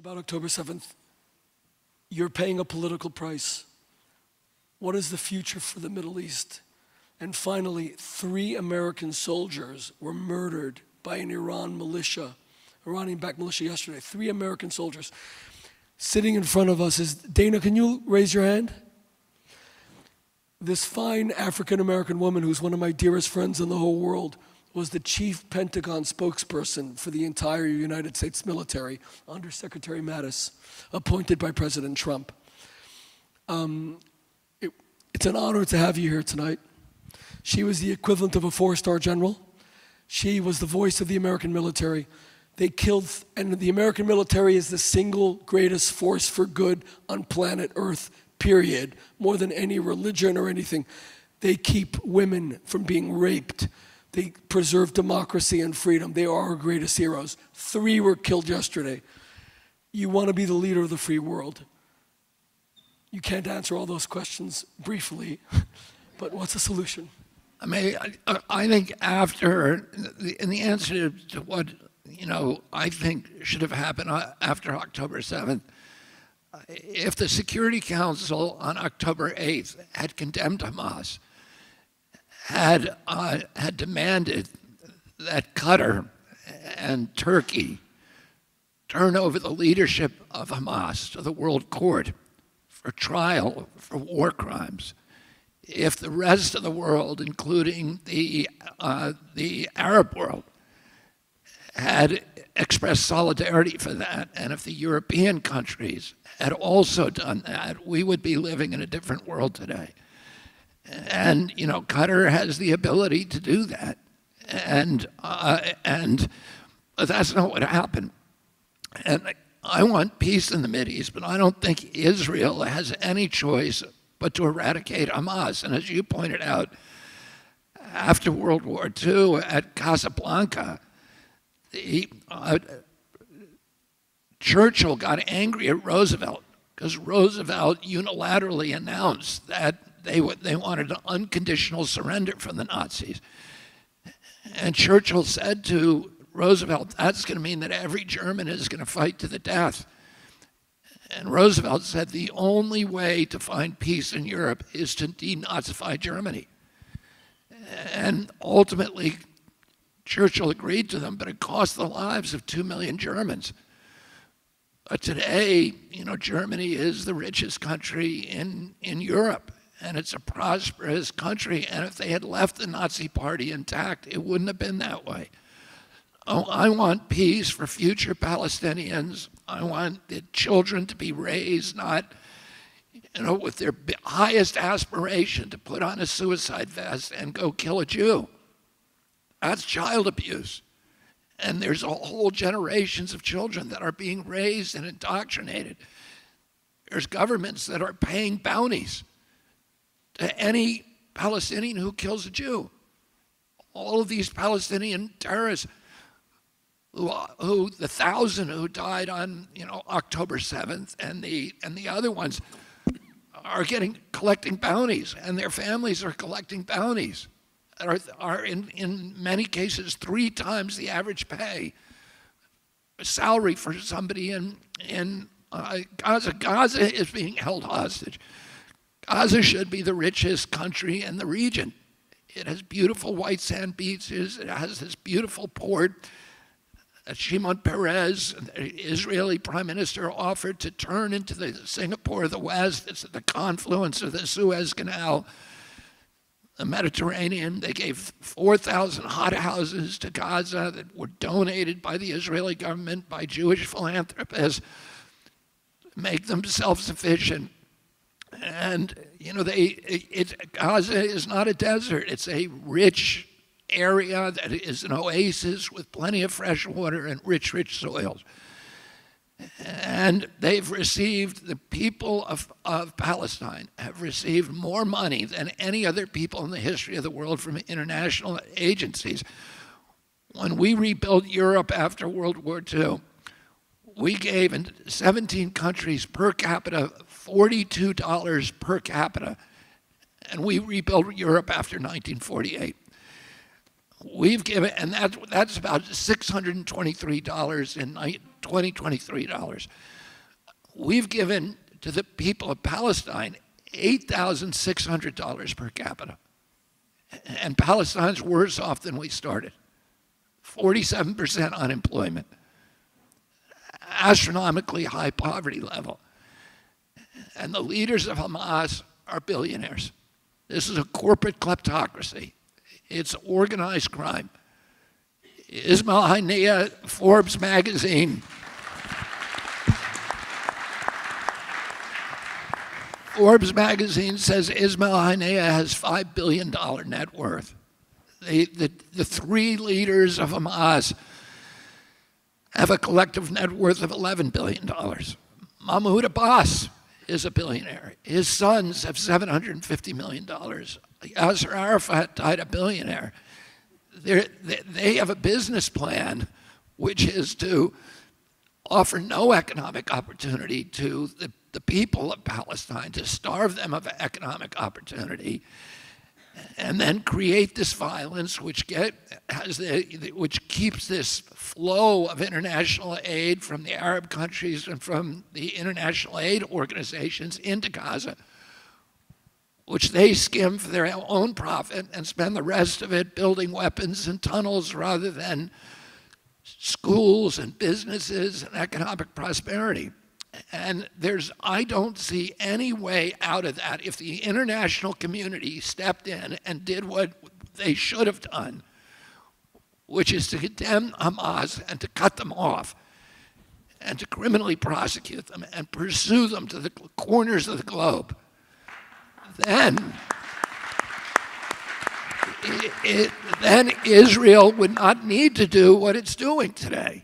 About October 7th, you're paying a political price. What is the future for the Middle East? And finally, 3 American soldiers were murdered by an Iranian-backed militia yesterday. 3 American soldiers. Sitting in front of us is, Dana, can you raise your hand? This fine African-American woman, who's one of my dearest friends in the whole world, was the chief Pentagon spokesperson for the entire United States military, Under Secretary Mattis, appointed by President Trump. It's an honor to have you here tonight. She was the equivalent of a 4-star general. She was the voice of the American military. They killed, and the American military is the single greatest force for good on planet Earth, period, more than any religion or anything. They keep women from being raped. They preserve democracy and freedom. They are our greatest heroes. 3 were killed yesterday. You want to be the leader of the free world. You can't answer all those questions briefly, but what's the solution? I mean, I think after, in the answer to what, I think should have happened after October 7th, if the Security Council on October 8th had condemned Hamas, had demanded that Qatar and Turkey turn over the leadership of Hamas to the World Court for trial for war crimes, if the rest of the world, including the Arab world, had expressed solidarity for that, and if the European countries had also done that, we would be living in a different world today. And Qatar has the ability to do that, and that's not what happened. And I want peace in the Mideast, but I don't think Israel has any choice but to eradicate Hamas. And as you pointed out, after World War II at Casablanca, Churchill got angry at Roosevelt because Roosevelt unilaterally announced that they wanted an unconditional surrender from the Nazis. And Churchill said to Roosevelt, that's going to mean that every German is going to fight to the death. And Roosevelt said the only way to find peace in Europe is to denazify Germany. And ultimately, Churchill agreed to them, but it cost the lives of 2 million Germans. But today, Germany is the richest country in Europe, and it's a prosperous country. And if they had left the Nazi Party intact, it wouldn't have been that way. Oh, I want peace for future Palestinians. I want the children to be raised not, with their highest aspiration to put on a suicide vest and go kill a Jew. That's child abuse. And there's a whole generations of children that are being raised and indoctrinated. There's governments that are paying bounties to any Palestinian who kills a Jew. All of these Palestinian terrorists, who the 1,000 who died on October 7th, and the other ones are collecting bounties, and their families are collecting bounties that are in many cases 3 times the average pay. A salary for somebody in Gaza. Gaza is being held hostage. Gaza should be the richest country in the region. It has beautiful white sand beaches. It has this beautiful port. Shimon Peres, the Israeli prime minister, offered to turn into the Singapore of the West. It's at the confluence of the Suez Canal, the Mediterranean. They gave 4,000 hot houses to Gaza that were donated by the Israeli government, by Jewish philanthropists, to make them self-sufficient. And, Gaza is not a desert. It's a rich area that is an oasis with plenty of fresh water and rich soils. And they've received, the people of Palestine have received more money than any other people in the history of the world from international agencies. When we rebuilt Europe after World War II, we gave in 17 countries per capita $42 per capita, and we rebuilt Europe after 1948. We've given, and that's about $623 in $23. We've given to the people of Palestine $8,600 per capita. And Palestine's worse off than we started. 47% unemployment, astronomically high poverty level. And the leaders of Hamas are billionaires. This is a corporate kleptocracy. It's organized crime. Ismail Haniyeh, Forbes magazine. Forbes magazine says Ismail Haniyeh has $5 billion net worth. The three leaders of Hamas have a collective net worth of $11 billion. Mahmoud Abbas is a billionaire. His sons have $750 million. Yasser Arafat died a billionaire. They have a business plan which is to offer no economic opportunity to the people of Palestine, to starve them of economic opportunity, and then create this violence which keeps this flow of international aid from the Arab countries and from the international aid organizations into Gaza, which they skim for their own profit and spend the rest of it building weapons and tunnels rather than schools and businesses and economic prosperity. And I don't see any way out of that if the international community stepped in and did what they should have done, which is to condemn Hamas and to cut them off and to criminally prosecute them and pursue them to the corners of the globe. Then Israel would not need to do what it's doing today.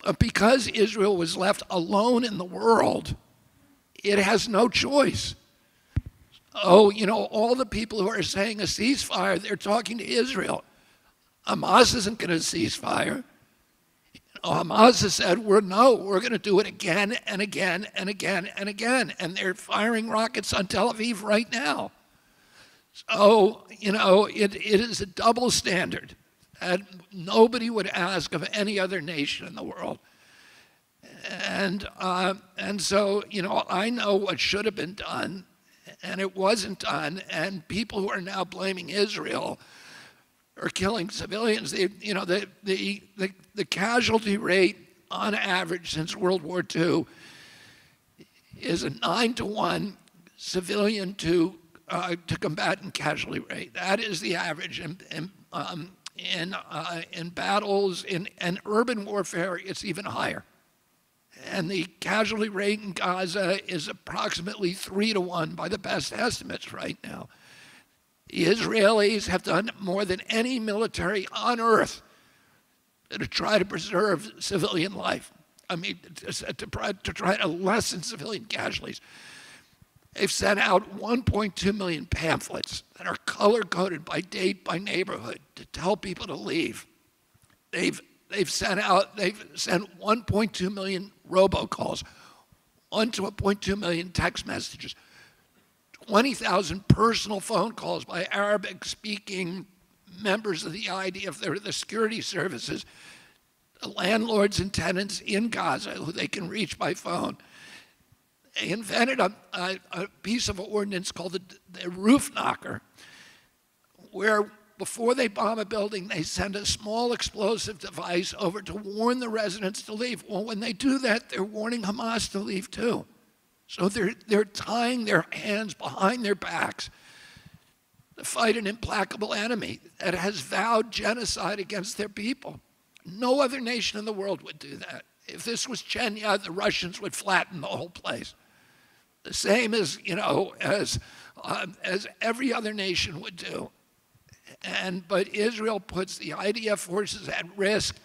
But because Israel was left alone in the world, it has no choice. Oh, all the people who are saying a ceasefire, they're talking to Israel. Hamas isn't going to ceasefire. Hamas has said, we're going to do it again and again and again and again. And they're firing rockets on Tel Aviv right now. So, it is a double standard that nobody would ask of any other nation in the world. And so, I know what should have been done, and it wasn't done. And people who are now blaming Israel are killing civilians. The casualty rate on average since World War II is a 9-to-1 civilian to combatant casualty rate. That is the average. In battles, in urban warfare, it's even higher. And the casualty rate in Gaza is approximately 3-to-1 by the best estimates right now. The Israelis have done more than any military on earth to try to preserve civilian life. I mean, to try to lessen civilian casualties. They've sent out 1.2 million pamphlets that are color-coded by date, by neighborhood, to tell people to leave. They've sent 1.2 million robocalls, 1.2 million text messages, 20,000 personal phone calls by Arabic-speaking members of the IDF, the security services, the landlords and tenants in Gaza who they can reach by phone. They invented a piece of ordinance called the roof knocker, where before they bomb a building, they send a small explosive device over to warn the residents to leave. Well, when they do that, they're warning Hamas to leave too. So they're tying their hands behind their backs to fight an implacable enemy that has vowed genocide against their people. No other nation in the world would do that. If this was Chechnya, the Russians would flatten the whole place. The same as every other nation would do. But Israel puts the IDF forces at risk.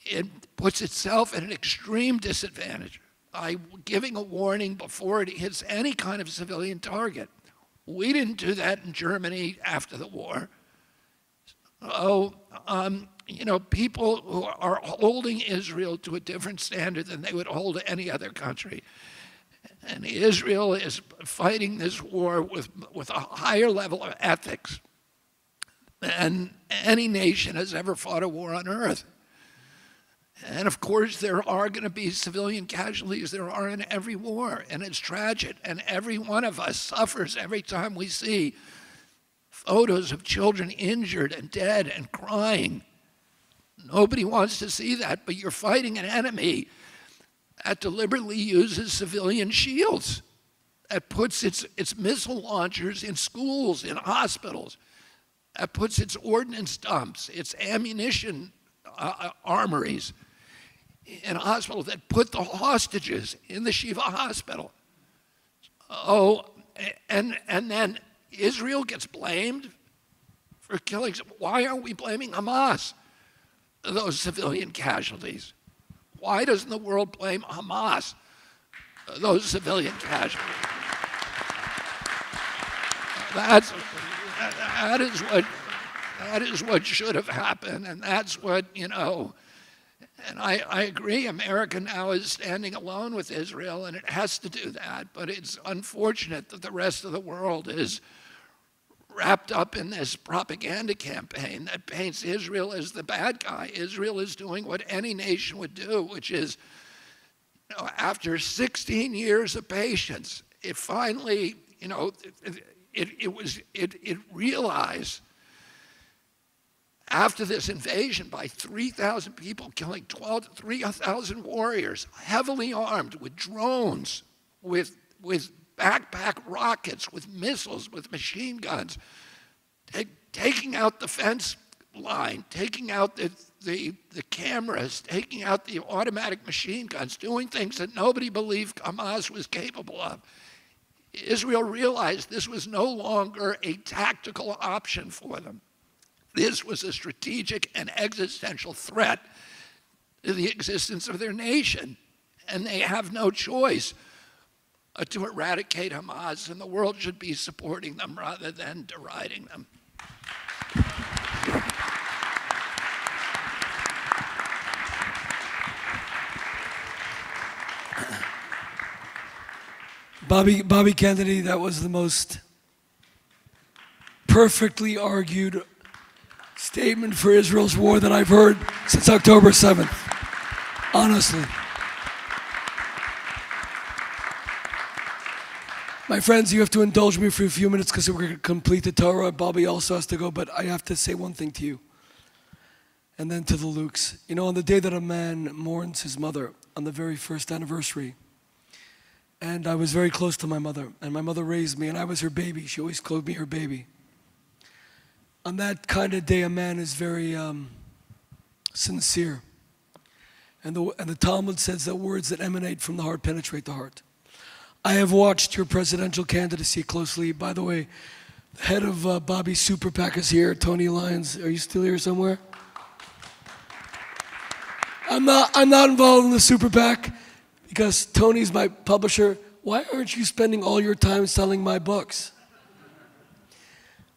It puts itself at an extreme disadvantage by giving a warning before it hits any kind of civilian target. We didn't do that in Germany after the war. People who are holding Israel to a different standard than they would hold any other country. And Israel is fighting this war with a higher level of ethics than any nation has ever fought a war on earth. And of course, there are going to be civilian casualties. There are in every war, and it's tragic. And every one of us suffers every time we see photos of children injured and dead and crying. Nobody wants to see that, but you're fighting an enemy that deliberately uses civilian shields, that puts its missile launchers in schools, in hospitals, that puts its ordnance dumps, its ammunition armories in hospitals, that put the hostages in the Shiva hospital. Oh, and then Israel gets blamed for killing. Why aren't we blaming Hamas, those civilian casualties? Why doesn't the world blame Hamas, those civilian casualties? That is what should have happened, and that's what, you know. And I agree, America now is standing alone with Israel, and it has to do that. But it's unfortunate that the rest of the world is wrapped up in this propaganda campaign that paints Israel as the bad guy. Israel is doing what any nation would do, which is, you know, after 16 years of patience, it finally, you know, it realized, after this invasion by 3,000 people, killing 3,000 warriors, heavily armed with drones, with backpack rockets, with missiles, with machine guns, taking out the fence line, taking out the cameras, taking out the automatic machine guns, doing things that nobody believed Hamas was capable of. Israel realized this was no longer a tactical option for them. This was a strategic and existential threat to the existence of their nation, and they have no choice to eradicate Hamas, and the world should be supporting them rather than deriding them. Bobby Kennedy, that was the most perfectly argued statement for Israel's war that I've heard since October 7th, honestly. My friends, you have to indulge me for a few minutes because we're going to complete the Torah. Bobby also has to go, but I have to say one thing to you, and then to the Lukes. You know, on the day that a man mourns his mother, on the very first anniversary, and I was very close to my mother, and my mother raised me, and I was her baby. She always called me her baby. On that kind of day, a man is very sincere. And the Talmud says that words that emanate from the heart penetrate the heart. I have watched your presidential candidacy closely. By the way, the head of Bobby's Super PAC is here, Tony Lyons. Are you still here somewhere? I'm not involved in the Super PAC because Tony's my publisher. Why aren't you spending all your time selling my books?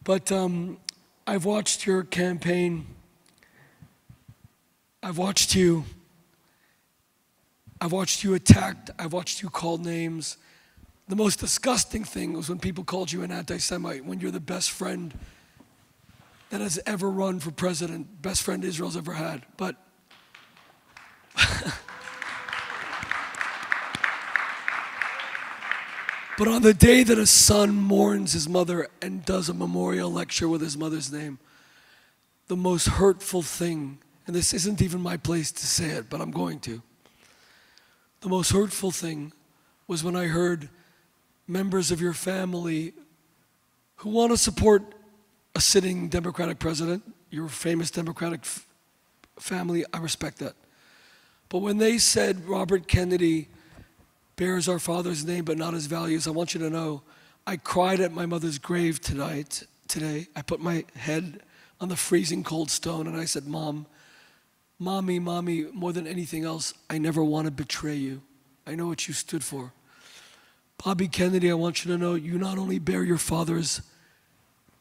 But I've watched your campaign. I've watched you attacked. I've watched you called names. The most disgusting thing was when people called you an anti-Semite, when you're the best friend that has ever run for president, best friend Israel's ever had. But but on the day that a son mourns his mother and does a memorial lecture with his mother's name, the most hurtful thing, and this isn't even my place to say it, but I'm going to. The most hurtful thing was when I heard members of your family who want to support a sitting Democratic president, your famous Democratic family, I respect that. But when they said Robert Kennedy bears our father's name but not his values, I want you to know, I cried at my mother's grave today. I put my head on the freezing cold stone and I said, Mommy, more than anything else, I never want to betray you. I know what you stood for. Bobby Kennedy, I want you to know, you not only bear your father's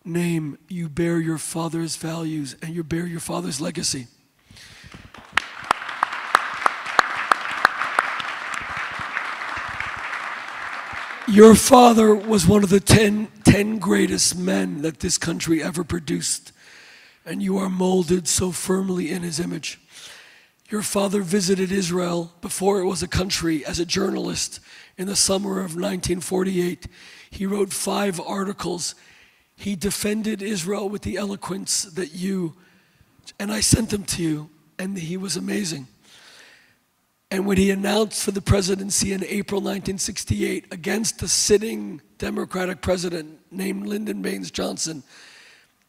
name, you bear your father's values and you bear your father's legacy. Your father was one of the 10 greatest men that this country ever produced, and you are molded so firmly in his image. Your father visited Israel before it was a country as a journalist in the summer of 1948. He wrote 5 articles. He defended Israel with the eloquence that and I sent them to you, and he was amazing. And when he announced for the presidency in April 1968 against the sitting Democratic president named Lyndon Baines Johnson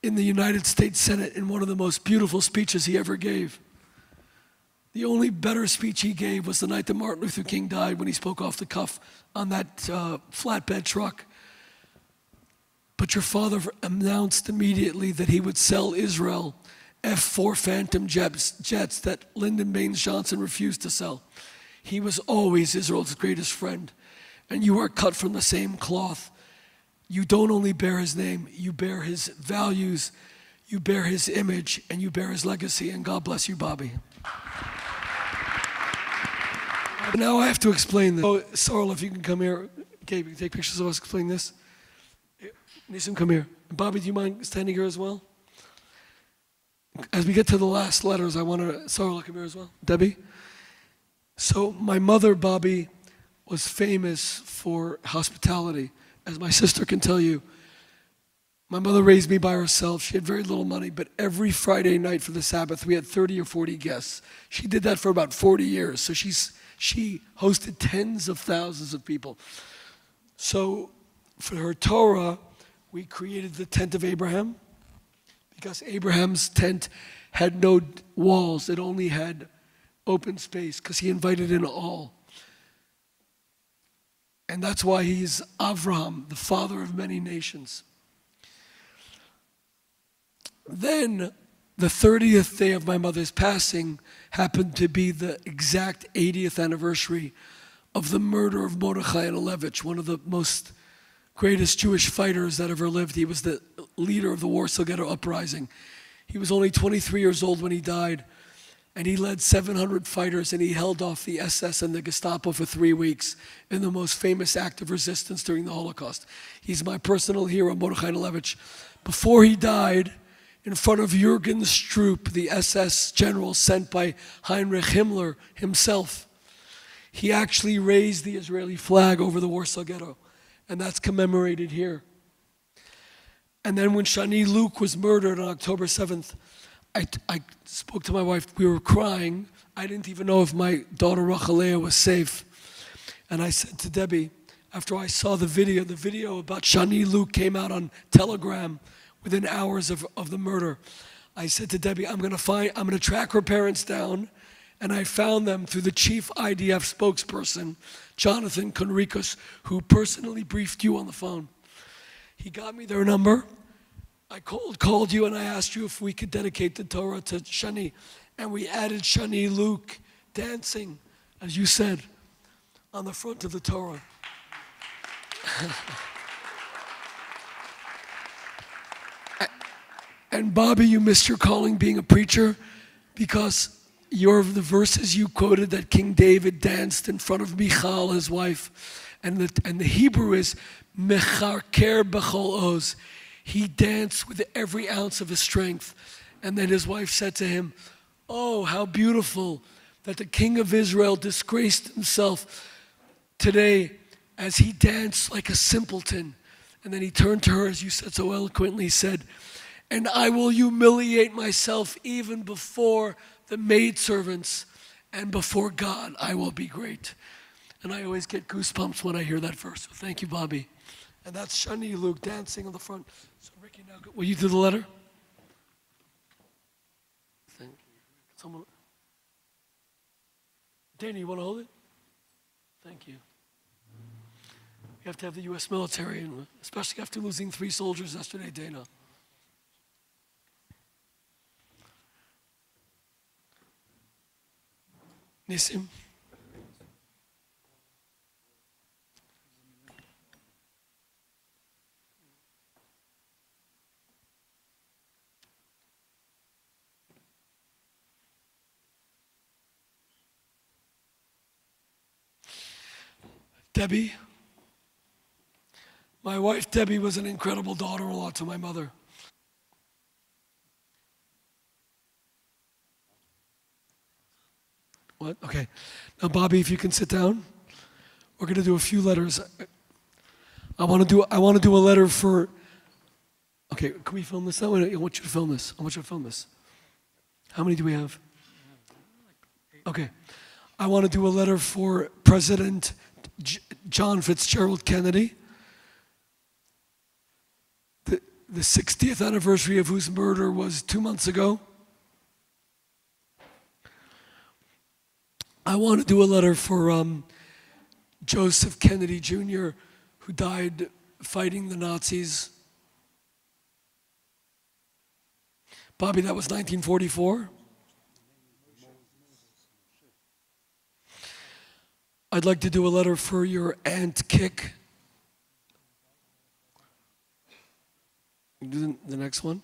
in the United States Senate, in one of the most beautiful speeches he ever gave. The only better speech he gave was the night that Martin Luther King died, when he spoke off the cuff on that flatbed truck. But your father announced immediately that he would sell Israel F-4 Phantom jets that Lyndon Baines Johnson refused to sell. He was always Israel's greatest friend, and you are cut from the same cloth. You don't only bear his name, you bear his values, you bear his image, and you bear his legacy, and God bless you, Bobby. Now I have to explain this. Oh, Sorrel, if you can come here. Gabe, you can take pictures of us explaining this. Nissim, come here. Bobby, do you mind standing here as well? As we get to the last letters, I want to, Sorrel, come here as well. Debbie? So my mother, Bobby, was famous for hospitality. As my sister can tell you, my mother raised me by herself. She had very little money, but every Friday night for the Sabbath, we had 30 or 40 guests. She did that for about 40 years. So she hosted tens of thousands of people. So for her Torah, we created the tent of Abraham, because Abraham's tent had no walls. It only had open space, because he invited in all. And that's why he's Avraham, the father of many nations. Then the 30th day of my mother's passing happened to be the exact 80th anniversary of the murder of Mordechai Anilevich, one of the most greatest Jewish fighters that ever lived. He was the leader of the Warsaw Ghetto Uprising. He was only 23 years old when he died, and he led 700 fighters, and he held off the SS and the Gestapo for 3 weeks in the most famous act of resistance during the Holocaust. He's my personal hero, Mordechai Anilevich. Before he died, in front of Jürgen Stroop, the SS general sent by Heinrich Himmler himself, he actually raised the Israeli flag over the Warsaw Ghetto, and that's commemorated here. And then when Shani Luke was murdered on October 7th, I spoke to my wife. We were crying. I didn't even know if my daughter Rachalea was safe. And I said to Debbie, after I saw the video about Shani Luke came out on Telegram within hours of the murder. I said to Debbie, I'm going to track her parents down, and I found them through the chief IDF spokesperson, Jonathan Conricus, who personally briefed you on the phone. He got me their number. I called you, and I asked you if we could dedicate the Torah to Shani, and we added Shani Luke dancing, as you said, on the front of the Torah. And Bobby, you missed your calling being a preacher, because the verses you quoted that King David danced in front of Michal, his wife, and the Hebrew is mecharker b'chol oz. He danced with every ounce of his strength. And then his wife said to him, oh, how beautiful that the king of Israel disgraced himself today as he danced like a simpleton. And then he turned to her, as you said so eloquently, said, and I will humiliate myself even before the maidservants, and before God I will be great. And I always get goosebumps when I hear that verse. So thank you, Bobby. And that's Shani Luke dancing on the front. So Ricky, now will you do the letter? Thank you. Someone. Dana, you want to hold it? Thank you. You have to have the U.S. military, and especially after losing 3 soldiers yesterday, Dana. Nissim. Debbie. My wife, Debbie, was an incredible daughter-in-law to my mother. What? Okay. Now, Bobby, if you can sit down, we're going to do a few letters. I want to do a letter for. Okay, can we film this now? I want you to film this. I want you to film this. How many do we have? Okay. I want to do a letter for President John Fitzgerald Kennedy, the 60th anniversary of whose murder was 2 months ago. I want to do a letter for Joseph Kennedy Jr., who died fighting the Nazis. Bobby, that was 1944. I'd like to do a letter for your Aunt Kick. Do the next one.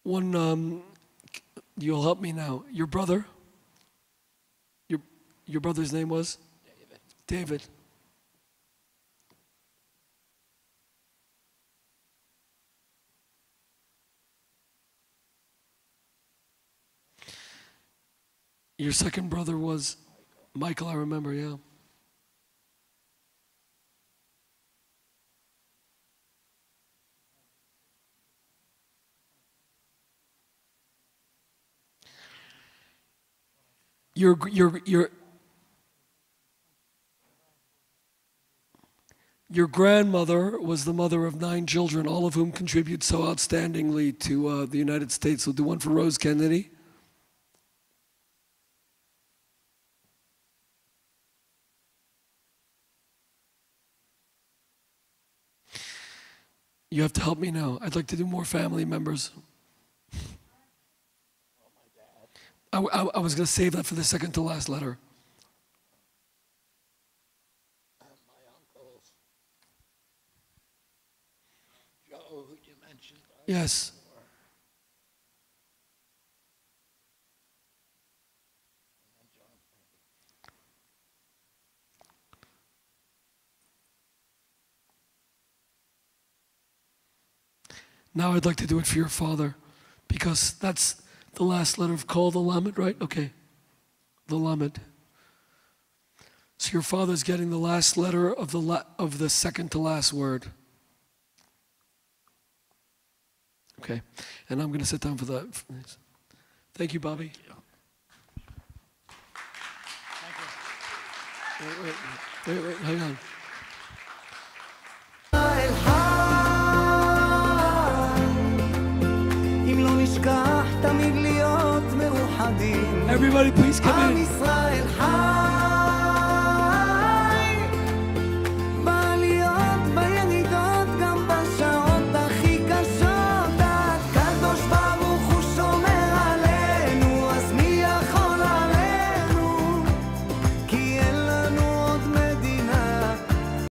One, you'll help me now. Your brother? Your brother's name was? David. Your second brother was Michael, I remember, yeah. Your grandmother was the mother of 9 children, all of whom contribute so outstandingly to the United States. We'll do one for Rose Kennedy. You have to help me now. I'd like to do more family members. I was going to save that for the second to last letter. My uncles. Joe, who you mentioned. Yes. Now I'd like to do it for your father, because that's the last letter of Kol, the Lamed, right? Okay, the Lamed. So your father's getting the last letter of the second to last word. Okay, and I'm going to sit down for that. Thank you, Bobby. Thank you. Wait, hang on. Everybody please come in.